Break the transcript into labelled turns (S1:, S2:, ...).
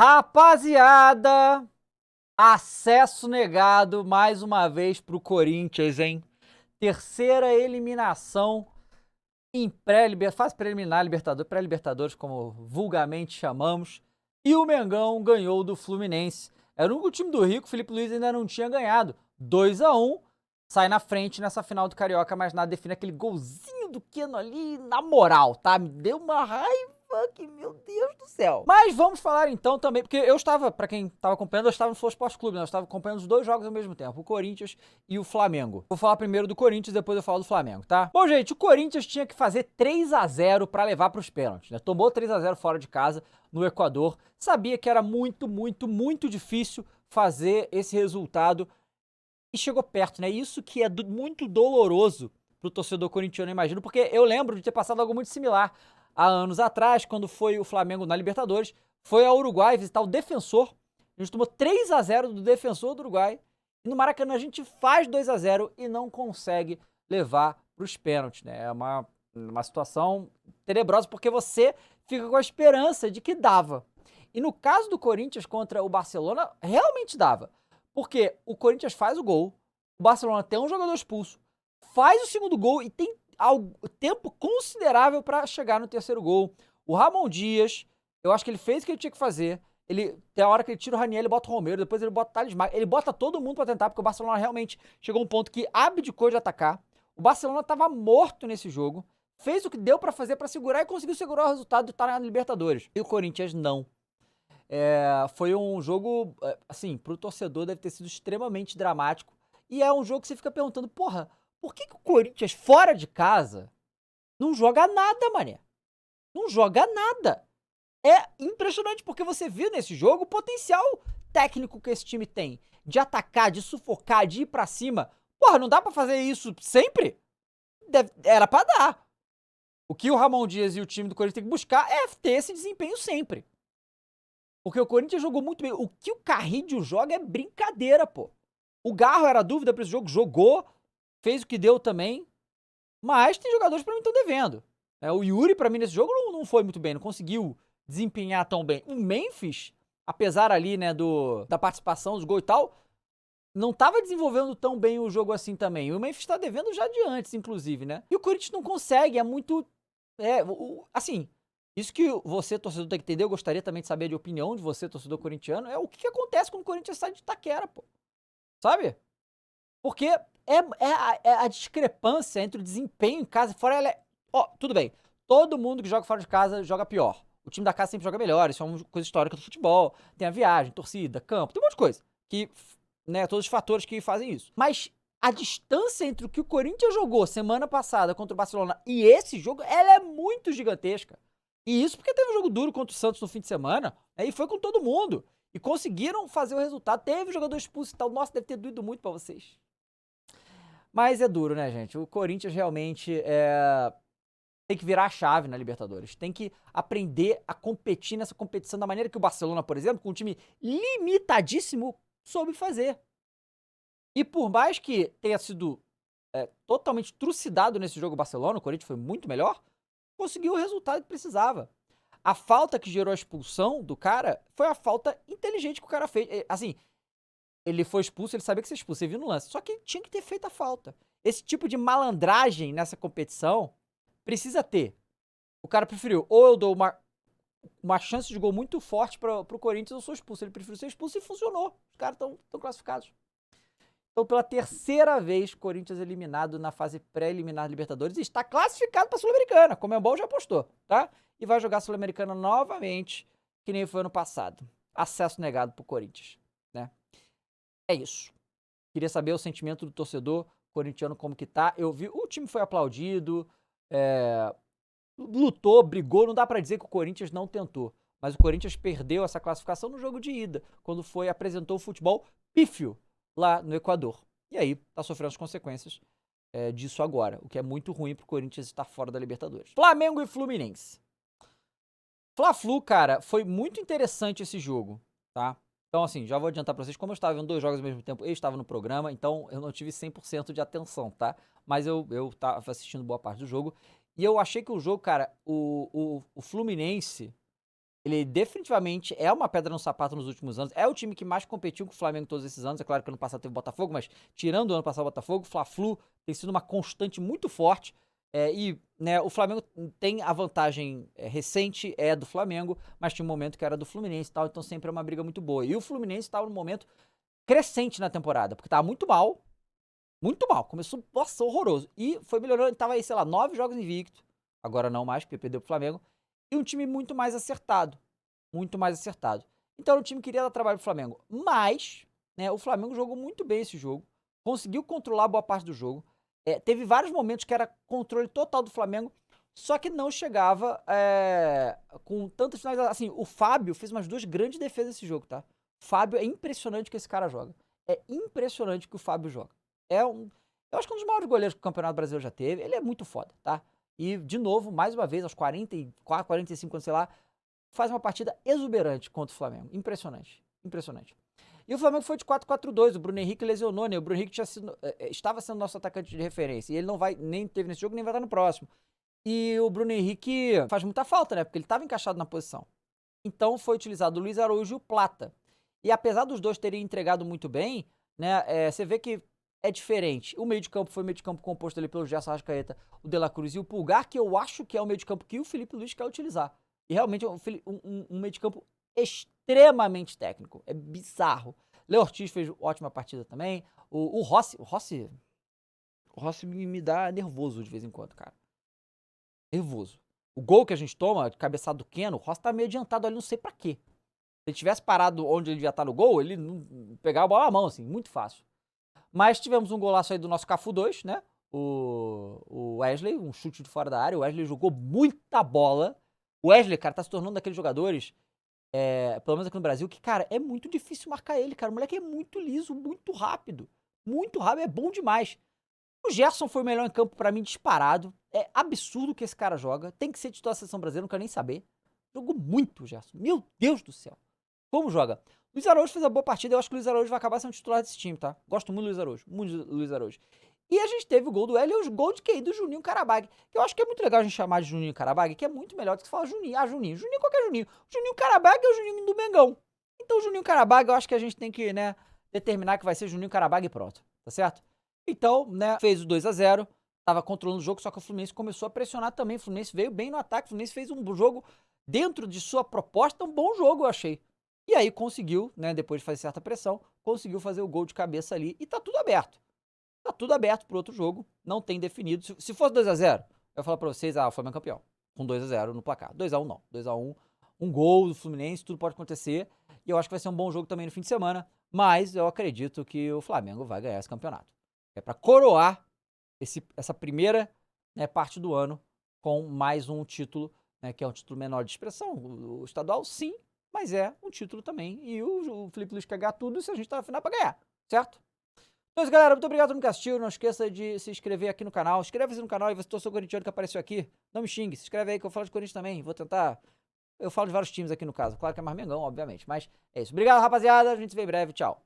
S1: Rapaziada, acesso negado mais uma vez pro Corinthians, hein? Terceira eliminação em fase preliminar Libertadores, pré-Libertadores, como vulgarmente chamamos. E o Mengão ganhou do Fluminense. Era o único time do Rico, o Felipe Luiz ainda não tinha ganhado. 2-1, sai na frente nessa final do Carioca, mas nada define aquele golzinho do Keno ali, na moral, tá? Me deu uma raiva que, meu Deus do céu. Mas vamos falar então também, porque eu estava, pra quem estava acompanhando, eu estava no Flow Esporte Clube, né? Eu estava acompanhando os dois jogos ao mesmo tempo, o Corinthians e o Flamengo. Vou falar primeiro do Corinthians, depois eu falo do Flamengo, tá? Bom, gente, o Corinthians tinha que fazer 3-0 pra levar pros pênaltis, né? Tomou 3-0 fora de casa no Equador. Sabia que era muito difícil fazer esse resultado e chegou perto, né? Isso que é muito doloroso pro torcedor corintiano, eu imagino, porque eu lembro de ter passado algo muito similar há anos atrás, quando foi o Flamengo na Libertadores, foi ao Uruguai visitar o Defensor, a gente tomou 3-0 do Defensor do Uruguai, e no Maracanã a gente faz 2-0 e não consegue levar pros pênaltis, né? É uma situação tenebrosa, porque você fica com a esperança de que dava. E no caso do Corinthians contra o Barcelona, realmente dava. Porque o Corinthians faz o gol, o Barcelona tem um jogador expulso, faz o segundo gol e tem tempo considerável para chegar no terceiro gol. O Ramon Dias, eu acho que ele fez o que ele tinha que fazer. Tem a hora que ele tira o Raniel, ele bota o Romero, depois ele bota o Thales Magno, ele bota todo mundo para tentar, porque o Barcelona realmente chegou a um ponto que abdicou de atacar. O Barcelona estava morto nesse jogo, fez o que deu para fazer para segurar e conseguiu segurar o resultado de estar na Libertadores. E o Corinthians não. Foi um jogo, assim, pro torcedor deve ter sido extremamente dramático. E é um jogo que você fica perguntando, porra, por que o Corinthians fora de casa não joga nada, mané? Não joga nada. É impressionante porque você viu nesse jogo o potencial técnico que esse time tem de atacar, de sufocar, de ir pra cima. Porra, não dá pra fazer isso sempre? Era pra dar. O que o Ramon Dias e o time do Corinthians tem que buscar é ter esse desempenho sempre. Porque o Corinthians jogou muito bem. O que o Carrillo joga é brincadeira, pô. O Garro era dúvida pra esse jogo, jogou, fez o que deu também. Mas tem jogadores pra mim que estão devendo. O Yuri, pra mim, nesse jogo não foi muito bem, não conseguiu desempenhar tão bem. O Memphis, apesar ali, né, da participação, dos gols e tal, não tava desenvolvendo tão bem o jogo assim também. O Memphis tá devendo já de antes, inclusive, né? E o Corinthians não consegue, é muito. Assim, isso que você, torcedor, tem que entender, eu gostaria também de saber de opinião de você, torcedor corintiano, é o que acontece quando o Corinthians sai de Itaquera, pô. Sabe? Porque a discrepância entre o desempenho em casa e fora, ela é. Ó, tudo bem. Todo mundo que joga fora de casa joga pior. O time da casa sempre joga melhor, isso é uma coisa histórica do futebol. Tem a viagem, torcida, campo, tem um monte de coisa. Que, né, todos os fatores que fazem isso. Mas a distância entre o que o Corinthians jogou semana passada contra o Barcelona e esse jogo, ela é muito gigantesca. E isso porque teve um jogo duro contra o Santos no fim de semana, e foi com todo mundo. E conseguiram fazer o resultado. Teve jogador expulso e tal. Nossa, deve ter doído muito pra vocês. Mas é duro, né, gente? O Corinthians realmente tem que virar a chave na Libertadores. Tem que aprender a competir nessa competição da maneira que o Barcelona, por exemplo, com um time limitadíssimo, soube fazer. E por mais que tenha sido totalmente trucidado nesse jogo o Barcelona, o Corinthians foi muito melhor, conseguiu o resultado que precisava. A falta que gerou a expulsão do cara foi a falta inteligente que o cara fez. Assim, ele foi expulso, ele sabia que ia ser expulso, ele viu no lance. Só que tinha que ter feito a falta. Esse tipo de malandragem nessa competição precisa ter. O cara preferiu, ou eu dou uma chance de gol muito forte pro Corinthians, ou eu sou expulso. Ele preferiu ser expulso e funcionou. Os caras estão classificados. Então, pela terceira vez, Corinthians eliminado na fase pré-eliminar da Libertadores e está classificado para a Sul-Americana. Como é bom, já apostou, tá? E vai jogar a Sul-Americana novamente, que nem foi ano passado. Acesso negado pro Corinthians, né? É isso. Queria saber o sentimento do torcedor corintiano como que tá. Eu vi, o time foi aplaudido, lutou, brigou, não dá pra dizer que o Corinthians não tentou. Mas o Corinthians perdeu essa classificação no jogo de ida, quando apresentou o futebol pífio lá no Equador. E aí tá sofrendo as consequências disso agora, o que é muito ruim pro Corinthians estar fora da Libertadores. Flamengo e Fluminense. Fla-Flu, cara, foi muito interessante esse jogo, tá? Então, assim, já vou adiantar pra vocês, como eu estava vendo dois jogos ao mesmo tempo, eu estava no programa, então eu não tive 100% de atenção, tá? Mas eu tava assistindo boa parte do jogo, e eu achei que o jogo, cara, o Fluminense Ele definitivamente é uma pedra no sapato nos últimos anos. É o time que mais competiu com o Flamengo todos esses anos. É claro que ano passado teve o Botafogo, mas tirando o ano passado o Botafogo, o Fla-Flu tem sido uma constante muito forte. Né, o Flamengo tem a vantagem recente, é do Flamengo, mas tinha um momento que era do Fluminense e tal, então sempre é uma briga muito boa. E o Fluminense estava num momento crescente na temporada, porque tava muito mal, começou, nossa, horroroso. E foi melhorando, tava aí, sei lá, 9 jogos invicto, agora não mais, porque perdeu pro Flamengo, e um time muito mais acertado, muito mais acertado. Então o time queria dar trabalho pro Flamengo, mas, né, o Flamengo jogou muito bem esse jogo, conseguiu controlar boa parte do jogo, teve vários momentos que era controle total do Flamengo, só que não chegava com tantas finalizações. Assim, o Fábio fez umas 2 grandes defesas nesse jogo, tá? O Fábio, é impressionante que esse cara joga. É impressionante que o Fábio joga. Eu acho que é um dos maiores goleiros que o Campeonato Brasileiro já teve. Ele é muito foda, tá? E, de novo, mais uma vez, aos 44, 45 anos, sei lá, faz uma partida exuberante contra o Flamengo. Impressionante. Impressionante. E o Flamengo foi de 4-4-2, o Bruno Henrique lesionou, né? O Bruno Henrique estava sendo nosso atacante de referência. E ele não vai, nem teve nesse jogo, nem vai estar no próximo. E o Bruno Henrique faz muita falta, né? Porque ele estava encaixado na posição. Então foi utilizado o Luiz Araújo e o Plata. E apesar dos dois terem entregado muito bem, né? Você vê que é diferente. O meio de campo foi um meio de campo composto ali pelo Gerson Arrascaeta, o De La Cruz e o Pulgar, que eu acho que é o meio de campo que o Felipe Luiz quer utilizar. E realmente é um meio de campo extremamente técnico. É bizarro. Léo Ortiz fez ótima partida também. O Rossi me dá nervoso de vez em quando, cara. Nervoso. O gol que a gente toma, de cabeçada do Keno, o Rossi tá meio adiantado ali, não sei pra quê. Se ele tivesse parado onde ele já tá no gol, ele não pegava a bola na mão, assim, muito fácil. Mas tivemos um golaço aí do nosso Cafu 2, né? O Wesley, um chute de fora da área. O Wesley jogou muita bola. O Wesley, cara, tá se tornando daqueles jogadores, pelo menos aqui no Brasil, que, cara, é muito difícil marcar ele, cara. O moleque é muito liso, muito rápido. Muito rápido, é bom demais. O Gerson foi o melhor em campo pra mim, disparado. É absurdo que esse cara joga. Tem que ser titular da seleção brasileira, não quero nem saber. Jogou muito o Gerson. Meu Deus do céu. Como joga? Luiz Araújo fez uma boa partida. Eu acho que o Luiz Araújo vai acabar sendo titular desse time, tá? Gosto muito do Luiz Araújo. Muito do Luiz Araújo. E a gente teve o gol do Hélio e os gols de quem? Do Juninho Carabag. Que eu acho que é muito legal a gente chamar de Juninho Carabag, que é muito melhor do que você falar Juninho. Ah, Juninho. Juninho, qualquer Juninho. Juninho Carabag é o Juninho do Mengão. Então o Juninho Carabag, eu acho que a gente tem que, né, determinar que vai ser Juninho Carabag e pronto. Tá certo? Então, né, fez o 2-0. Tava controlando o jogo, só que o Fluminense começou a pressionar também. O Fluminense veio bem no ataque. O Fluminense fez um jogo dentro de sua proposta, um bom jogo, eu achei. E aí conseguiu, né, depois de fazer certa pressão, conseguiu fazer o gol de cabeça ali e tá tudo aberto. Tá tudo aberto pro outro jogo, não tem definido. Se fosse 2-0, eu ia falar pra vocês, o Flamengo é campeão. Com 2-0 no placar. 2-1 não. 2-1, um gol do Fluminense, tudo pode acontecer. E eu acho que vai ser um bom jogo também no fim de semana, mas eu acredito que o Flamengo vai ganhar esse campeonato. É pra coroar essa primeira, né, parte do ano com mais um título, né, que é um título menor de expressão. O estadual, sim, mas é um título também. E o Felipe Luiz quer ganhar tudo se a gente tá na final pra ganhar, certo? Então é isso, galera. Muito obrigado por me assistir. Não esqueça de se inscrever aqui no canal. Inscreva-se no canal e você torceu corintiano que apareceu aqui. Não me xingue. Se inscreve aí que eu falo de Corinthians também. Vou tentar... Eu falo de vários times aqui no caso. Claro que é mais Mengão, obviamente. Mas é isso. Obrigado, rapaziada. A gente se vê em breve. Tchau.